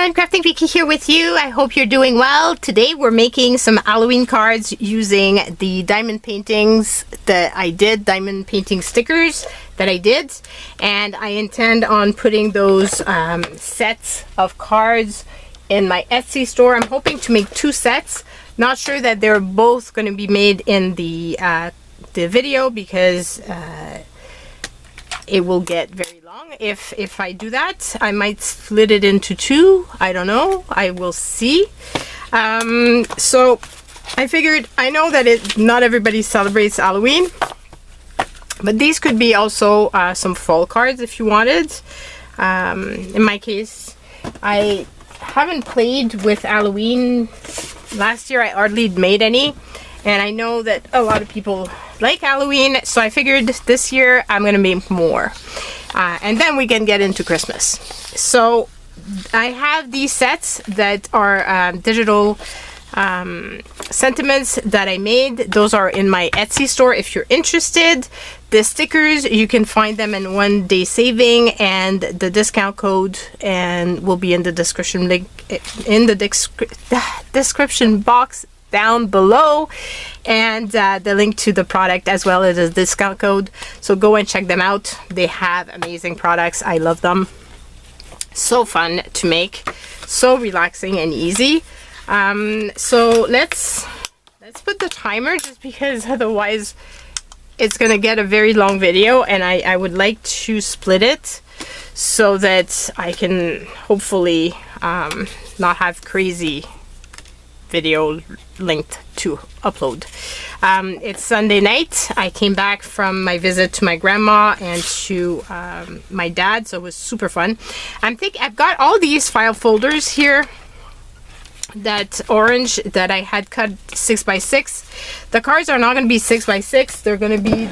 everyone, Crafting Vicky here with you. I hope you're doing well. Today we're making some Halloween cards using the diamond paintings that I did, diamond painting stickers that I did, and I intend on putting those sets of cards in my Etsy store. I'm hoping to make 2 sets. Not sure that they're both going to be made in the video because it will get very long if I do that. I might split it into 2. I don't know. I will see. So I figured, I know that not everybody celebrates Halloween, but these could be also some fall cards if you wanted. In my case, I haven't played with Halloween. Last year I hardly made any, and I know that a lot of people like Halloween, so I figured this year I'm gonna make more, and then we can get into Christmas. So I have these sets that are digital sentiments that I made. Those are in my Etsy store if you're interested. The stickers, you can find them in 1 day saving, and the discount code will be in the description link in the description box down below, and the link to the product as well as a discount code. So go and check them out. They have amazing products. I love them. So fun to make, so relaxing and easy. So let's put the timer, just because otherwise it's gonna get a very long video, and I would like to split it so that I can hopefully not have crazy video length to upload. It's Sunday night. I came back from my visit to my grandma and to my dad, so it was super fun. I've got all these file folders here, that orange that I had cut 6x6. The cards are not going to be 6x6. They're going to be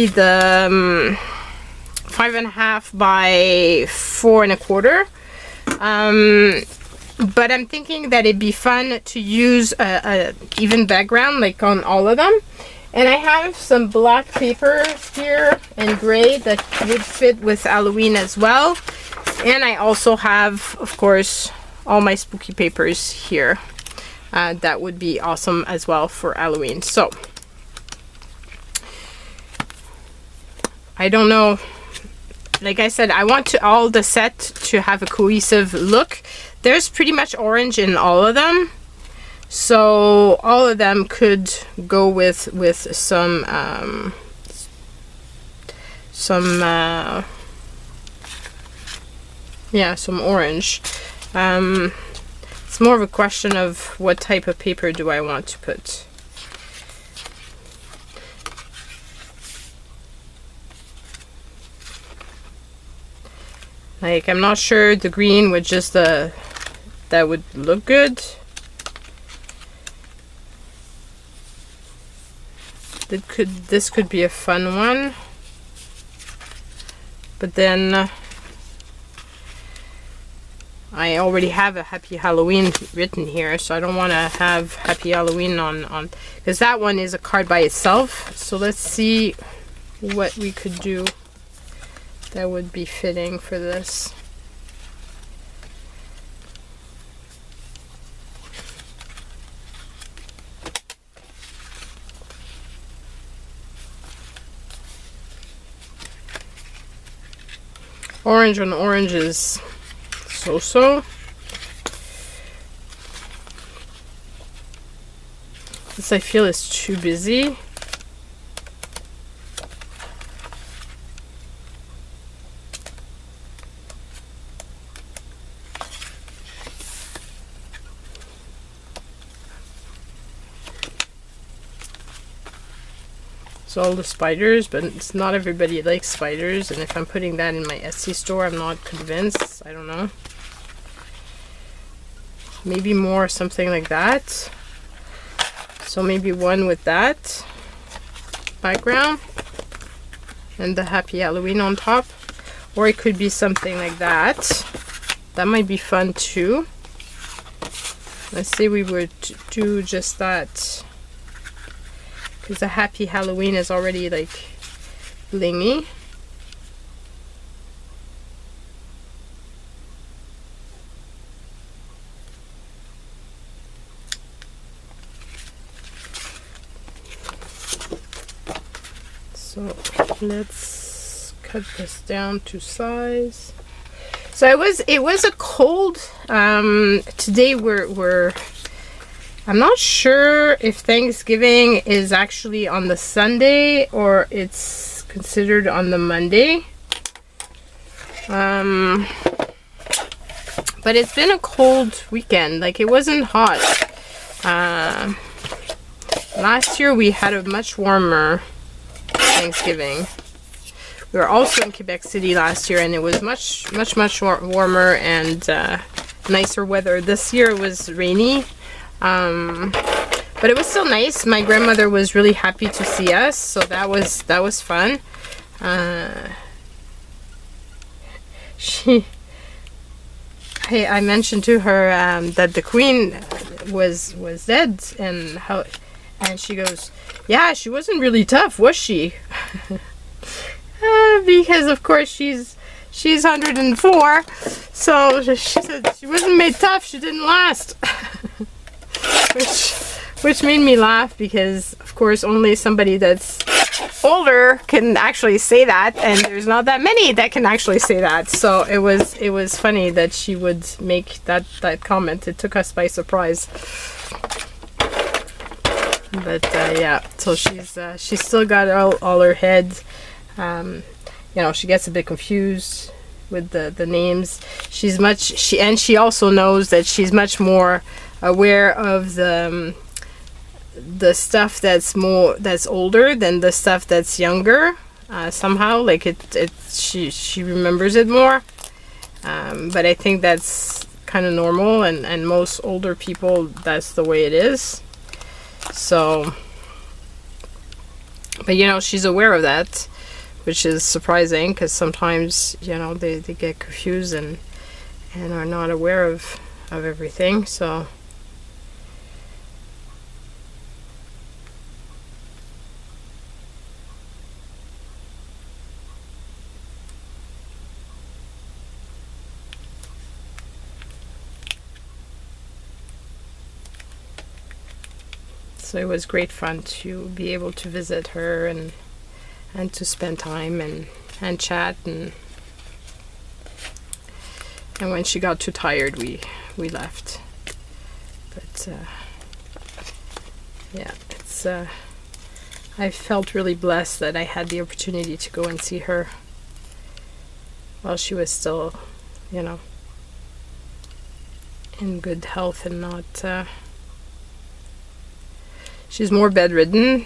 the 5.5 by 4.25. But I'm thinking that it'd be fun to use a even background, like on all of them. And I have some black paper here and gray that would fit with Halloween as well. And I also have, of course, all my spooky papers here. That would be awesome as well for Halloween. So I don't know. Like I said, I want all the set to have a cohesive look. There's pretty much orange in all of them, so all of them could go with some orange. It's more of a question of what type of paper do I want to put. Like, I'm not sure the green with just that would look good. This could be a fun one. But then I already have a Happy Halloween written here, so I don't want to have Happy Halloween on because that one is a card by itself. So let's see what we could do that would be fitting for this. Orange on orange is so-so. This I feel is too busy. All the spiders, but it's not everybody likes spiders, and if I'm putting that in my Etsy store, I'm not convinced. I don't know. Maybe more something like that. So maybe one with that background and the Happy Halloween on top, or it could be something like that. That might be fun too. Let's say we would do just that, because the Happy Halloween is already like blingy. So let's cut this down to size. So it was a cold. Today we're I'm not sure if Thanksgiving is actually on the Sunday or it's considered on the Monday. But it's been a cold weekend. Like, it wasn't hot. Last year we had a much warmer Thanksgiving. We were also in Quebec City last year, and it was much warmer and nicer weather. This year it was rainy, but it was still nice. My grandmother was really happy to see us, so that was fun. I mentioned to her that the Queen was dead, and she goes, yeah, she wasn't really tough, was she? Because of course she's 104, so she said she wasn't made tough, she didn't last. which made me laugh, because of course only somebody that's older can actually say that, and there's not that many that can actually say that. So it was funny that she would make that comment. It took us by surprise. But yeah, so she's still got all her head. You know, she gets a bit confused with the names. She also knows that she's much more aware of the stuff that's older than the stuff that's younger. Somehow, like she remembers it more. But I think that's kind of normal, and most older people, that's the way it is. So, but you know, she's aware of that, which is surprising, because sometimes, you know, they get confused and are not aware of everything. So it was great fun to be able to visit her and to spend time and chat, and when she got too tired, we left. But yeah, it's I felt really blessed that I had the opportunity to go and see her while she was still, you know, in good health, and not she's more bedridden.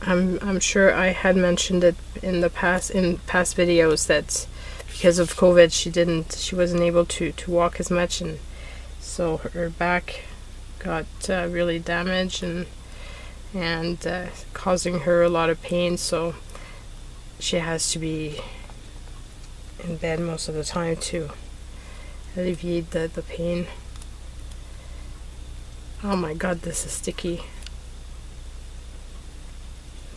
I'm sure I had mentioned it in past videos that because of COVID she wasn't able to walk as much, and so her back got really damaged and causing her a lot of pain, so she has to be in bed most of the time to alleviate the pain. Oh my god, this is sticky.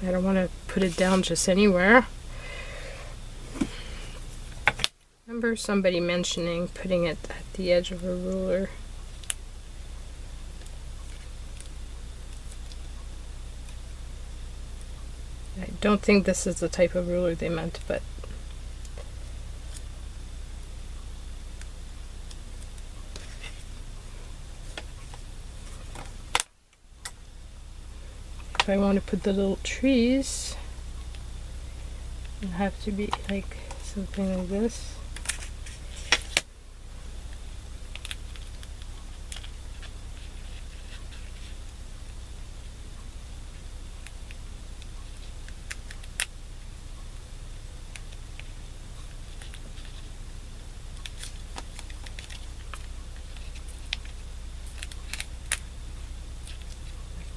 I don't want to put it down just anywhere. Remember somebody mentioning putting it at the edge of a ruler. I don't think this is the type of ruler they meant, but if I want to put the little trees, it'll have to be like something like this.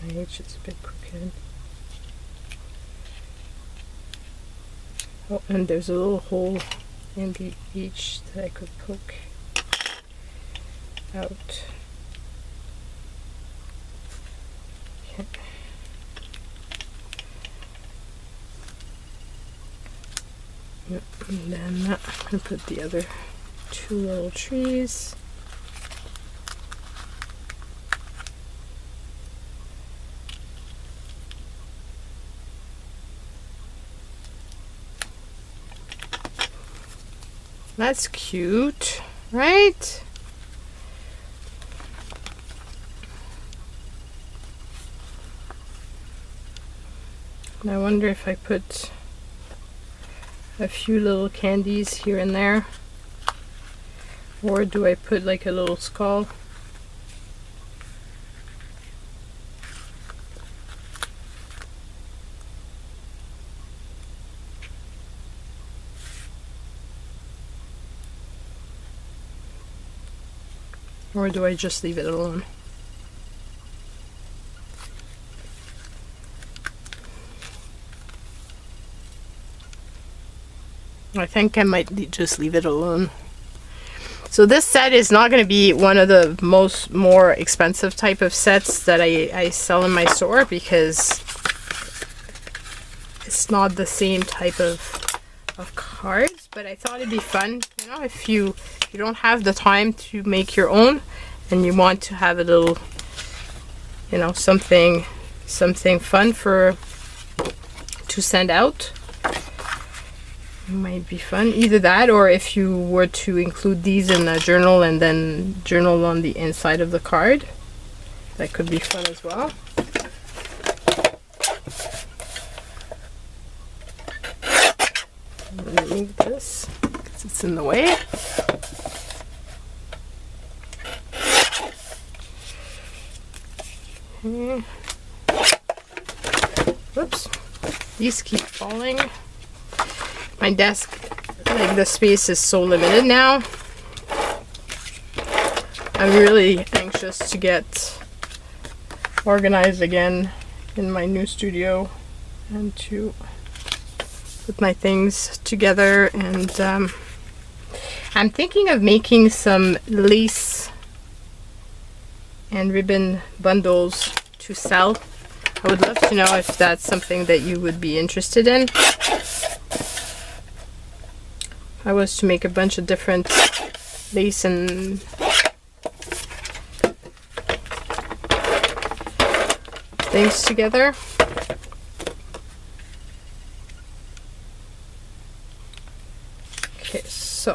My H is a bit crooked. Oh, and there's a little hole in the H that I could poke out. Okay. Yep. And then I'm going to put the other two little trees. That's cute, right? And I wonder if I put a few little candies here and there, or do I put like a little skull? Or do I just leave it alone? I think I might just leave it alone. So this set is not going to be one of the more expensive type of sets that I sell in my store, because it's not the same type of cards. But I thought it'd be fun, you know, if you don't have the time to make your own and you want to have a little, you know, something fun to send out. It might be fun. Either that, or if you were to include these in a journal and then journal on the inside of the card, that could be fun as well. Remove this because it's in the way. Okay. Whoops, these keep falling. My desk, like, the space is so limited now. I'm really anxious to get organized again in my new studio and to put my things together. And I'm thinking of making some lace and ribbon bundles to sell. I would love to know if that's something that you would be interested in. I was to make a bunch of different lace and things together. Okay, so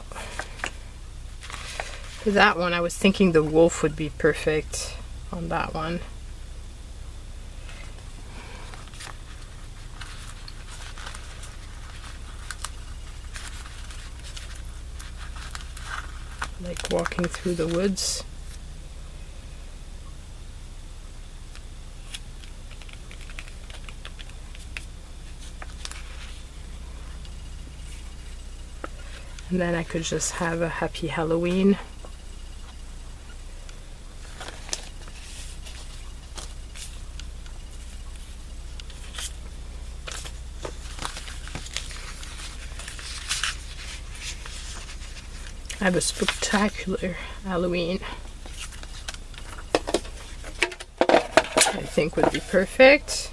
for that one, I was thinking the wolf would be perfect on that one. Like walking through the woods. And then I could just have a happy Halloween. I have a spectacular Halloween. I think would be perfect.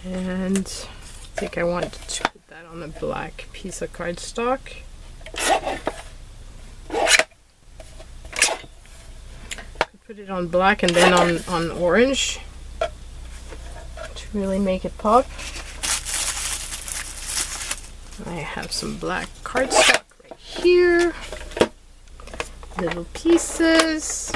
And I think I want to put that on a black piece of cardstock. Put it on black and then on orange to really make it pop. I have some black cardstock right here, little pieces.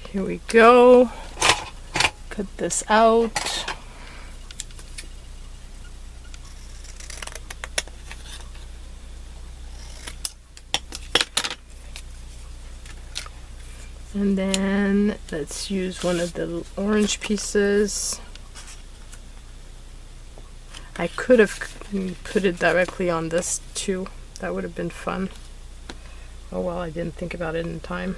Here we go. Cut this out. And then let's use one of the orange pieces. I could have put it directly on this too. That would have been fun. Oh well, I didn't think about it in time.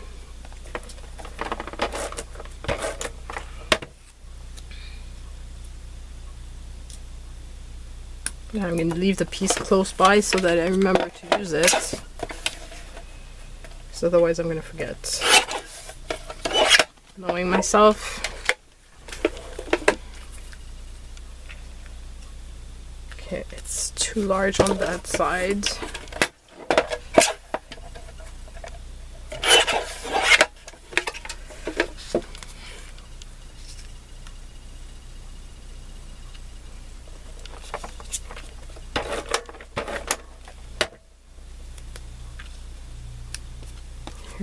Now I'm going to leave the piece close by so that I remember to use it. Because otherwise I'm going to forget. Knowing myself. Okay, it's too large on that side.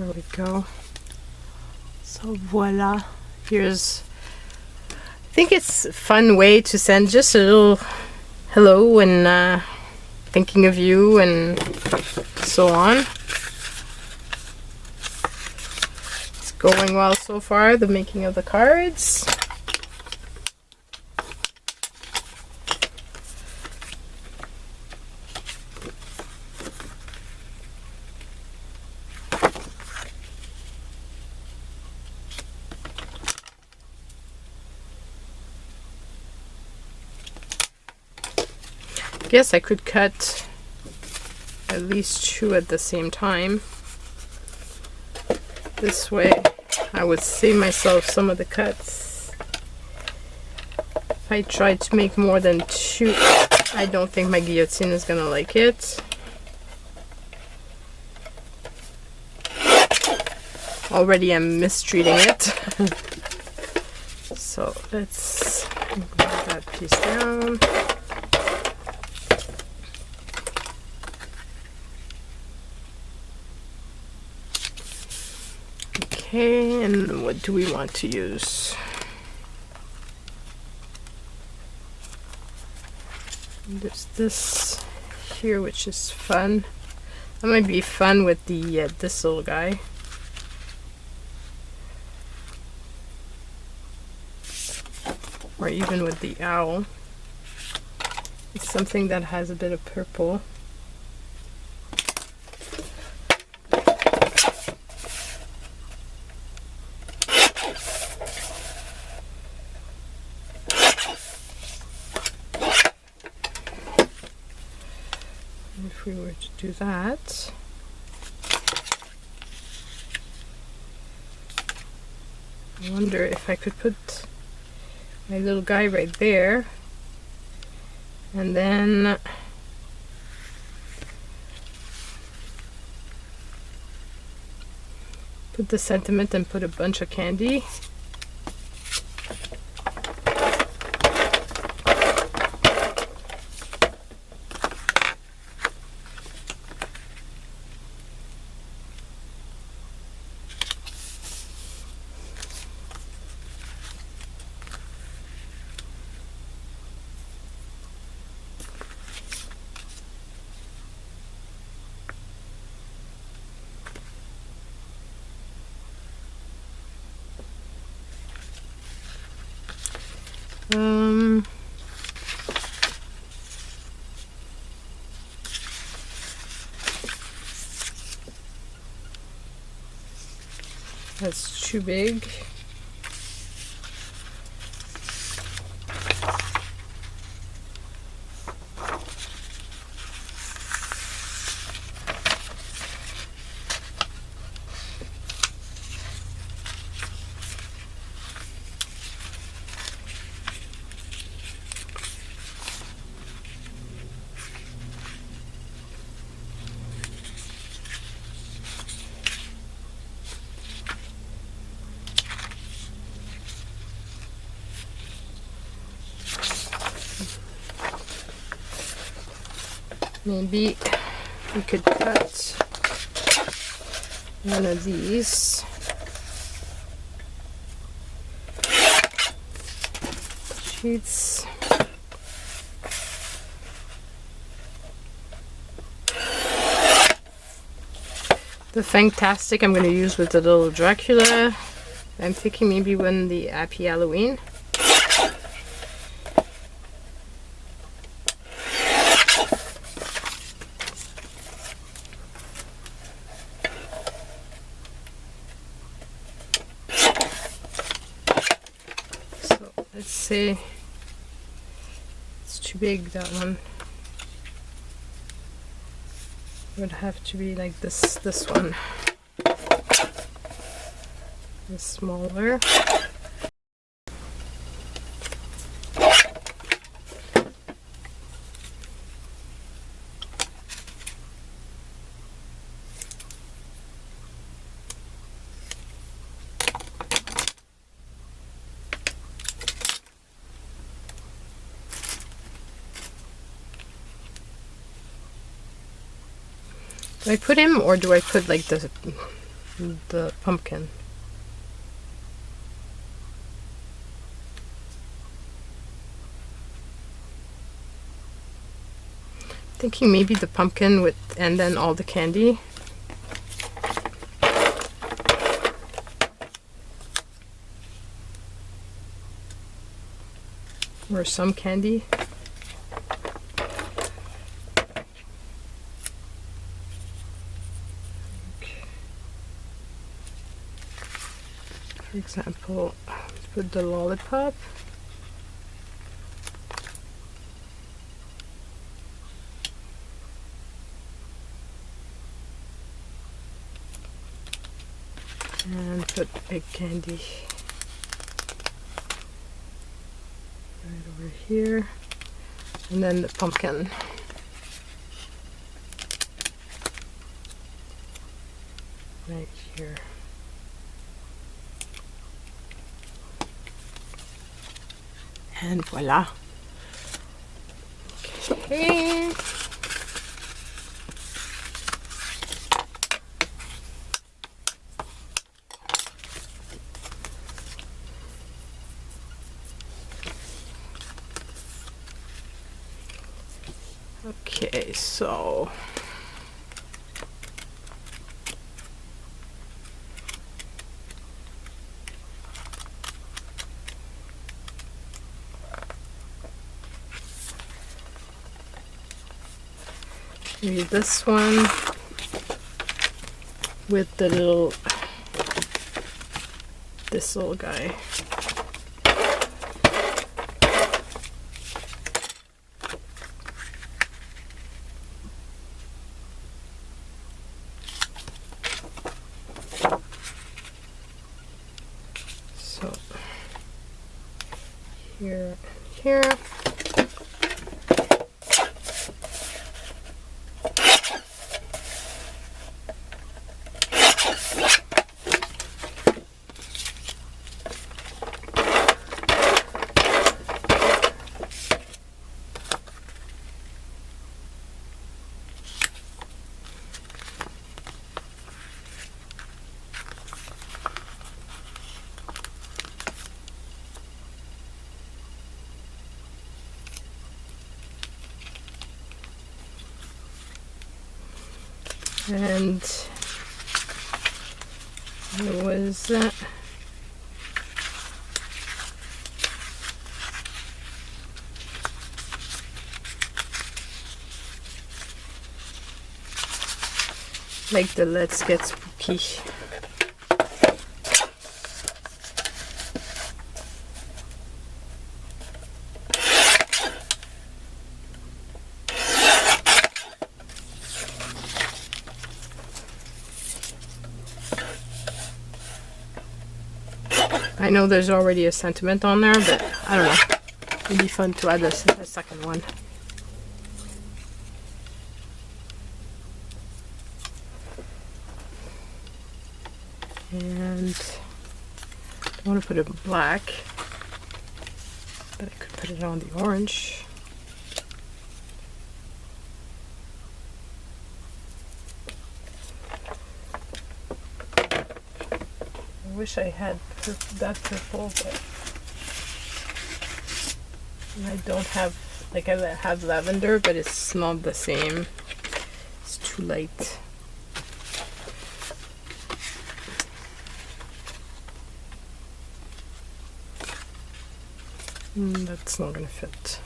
Here we go. So voila. Here's, I think it's a fun way to send just a little hello and thinking of you and so on. It's going well so far, the making of the cards. Guess I could cut at least 2 at the same time. This way I would save myself some of the cuts. If I try to make more than 2, I don't think my guillotine is gonna like it. Already I'm mistreating it. So let's move that piece down. Okay, and what do we want to use? There's this here, which is fun. That might be fun with the this little guy. Or even with the owl. It's something that has a bit of purple. If we were to do that, I wonder if I could put my little guy right there, and then put the sentiment and put a bunch of candy. That's too big. Maybe we could cut one of these sheets. The Fantastic I'm going to use with the little Dracula. I'm thinking maybe when the Happy Halloween. Let's see. It's too big, that one. It would have to be like this one. It's smaller. Do I put him, or do I put like the the pumpkin. Thinking maybe the pumpkin with, and then all the candy. Or some candy. Okay. For example, let's put the lollipop. And put big candy right over here, and then the pumpkin right here. And voila. Okay. Okay, so maybe this one with the little, this little guy. So here and here. And there was like the Let's Get Spooky. I know there's already a sentiment on there, but I don't know. It'd be fun to add a second one. And I want to put it in black, but I could put it on the orange. I wish I had that purple, but I don't have, like I have lavender, but it's not the same. It's too light. That's not gonna fit.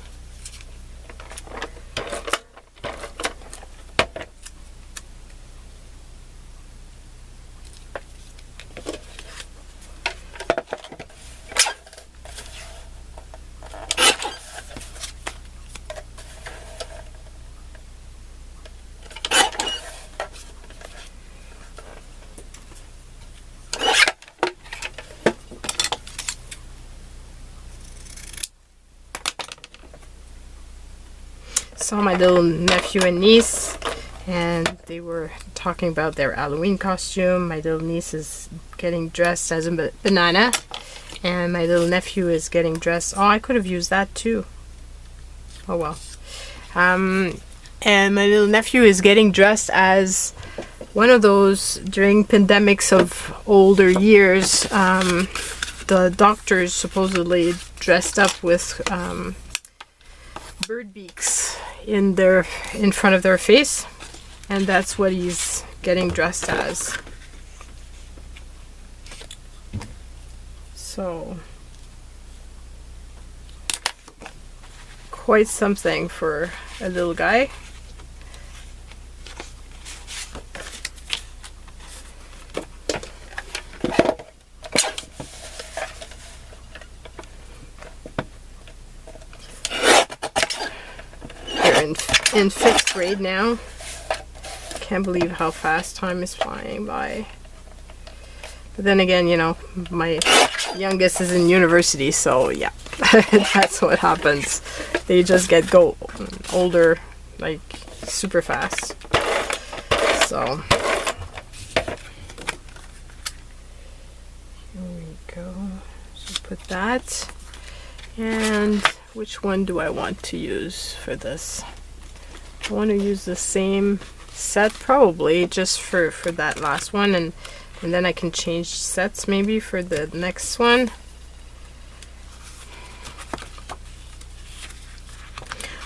Saw my little nephew and niece, and they were talking about their Halloween costume. My little niece is getting dressed as a banana, and my little nephew is getting dressed. Oh, I could have used that too. Oh well. And my little nephew is getting dressed as one of those during pandemics of older years. The doctors supposedly dressed up with bird beaks in front of their face, and that's what he's getting dressed as. So quite something for a little guy. In 5th grade now. Can't believe how fast time is flying by. But then again, you know, my youngest is in university, so yeah, that's what happens. They just get older, like, super fast. So here we go. So put that. And which one do I want to use for this? I want to use the same set probably just for that last one, and then I can change sets maybe for the next one.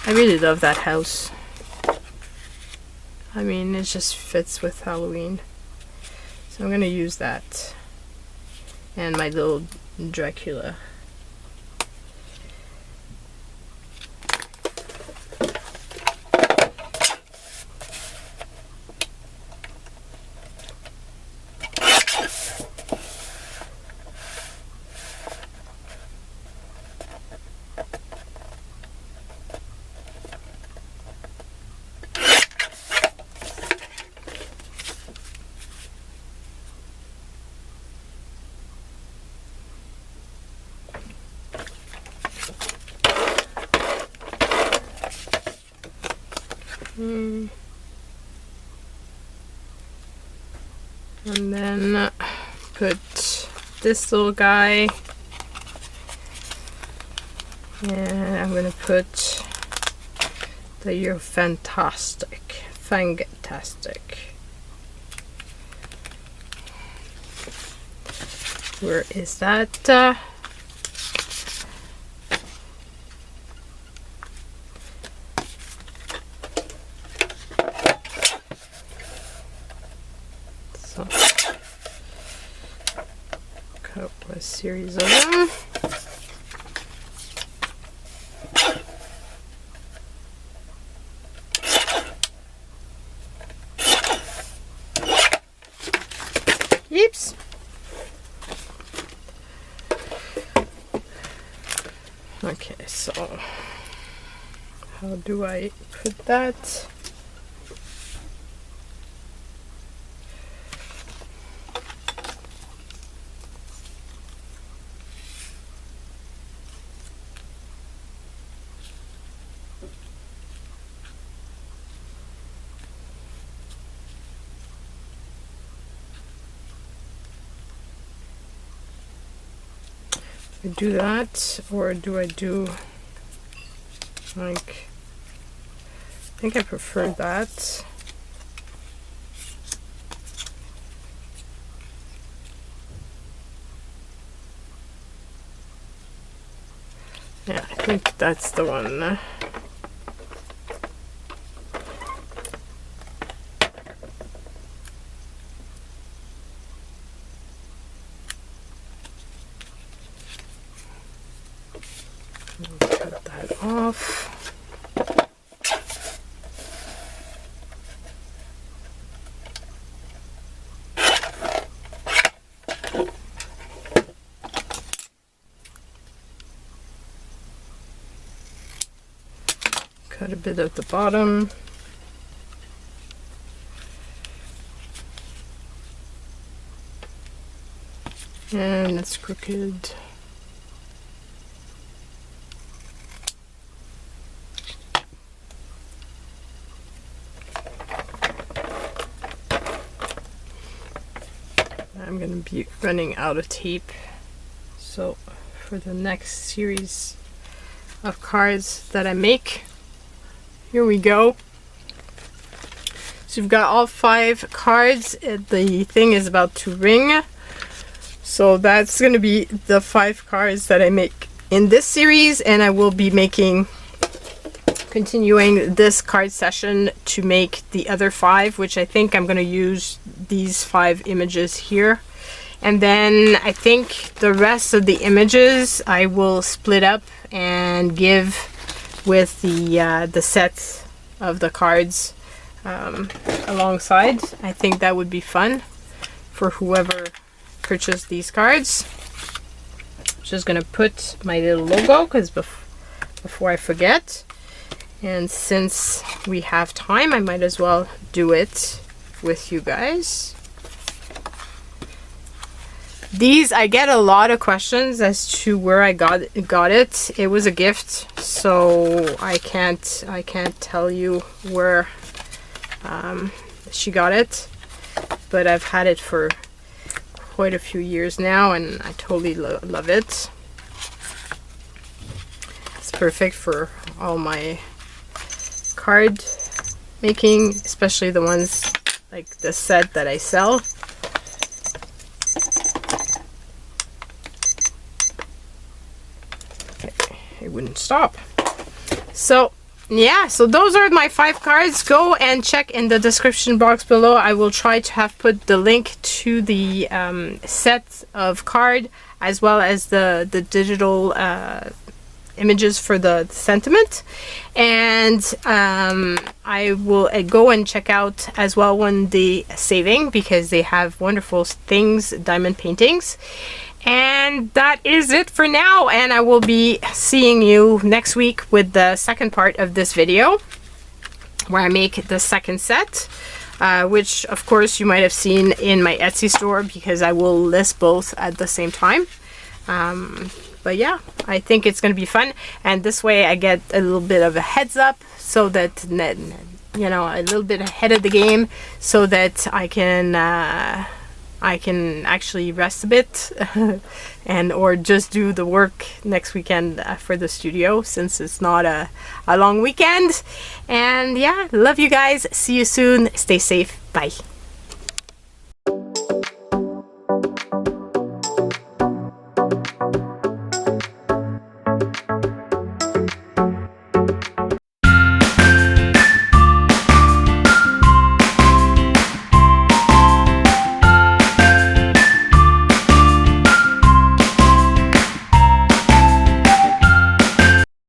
I really love that house. I mean, it just fits with Halloween. So I'm gonna use that and my little Dracula. And then put this little guy, and I'm gonna put the You're Fantastic. Where is that? A series of them. Oops. Okay, so how do I put that? I do that, or do I do like, I think I prefer that. Yeah, I think that's the one. Cut that off. Cut a bit at the bottom. And it's crooked. I'm going to be running out of tape, so for the next series of cards that I make, here we go. So you've got all 5 cards. The thing is about to ring. So that's going to be the 5 cards that I make in this series, and I will be continuing this card session to make the other 5, which I think I'm going to use these 5 images here. And then I think the rest of the images I will split up and give with the sets of the cards alongside. I think that would be fun for whoever purchased these cards. Just gonna put my little logo because before I forget, and since we have time, I might as well do it with you guys. These, I get a lot of questions as to where I got it. It was a gift, so I can't tell you where she got it, but I've had it for quite a few years now, and I totally love it. It's perfect for all my card making, especially the ones like the set that I sell. It wouldn't stop. So yeah, so those are my 5 cards. Go and check in the description box below. I will try to have put the link to the set of card as well as the digital images for the sentiment, and I will go and check out as well when the saving, because they have wonderful things, diamond paintings. And that is it for now, and I will be seeing you next week with the second part of this video where I make the second set, which of course you might have seen in my Etsy store because I will list both at the same time. But yeah, I think it's going to be fun, and this way I get a little bit of a heads up, so that, you know, a little bit ahead of the game, so that I can actually rest a bit and or just do the work next weekend for the studio, since it's not a long weekend. And yeah, love you guys. See you soon. Stay safe. Bye.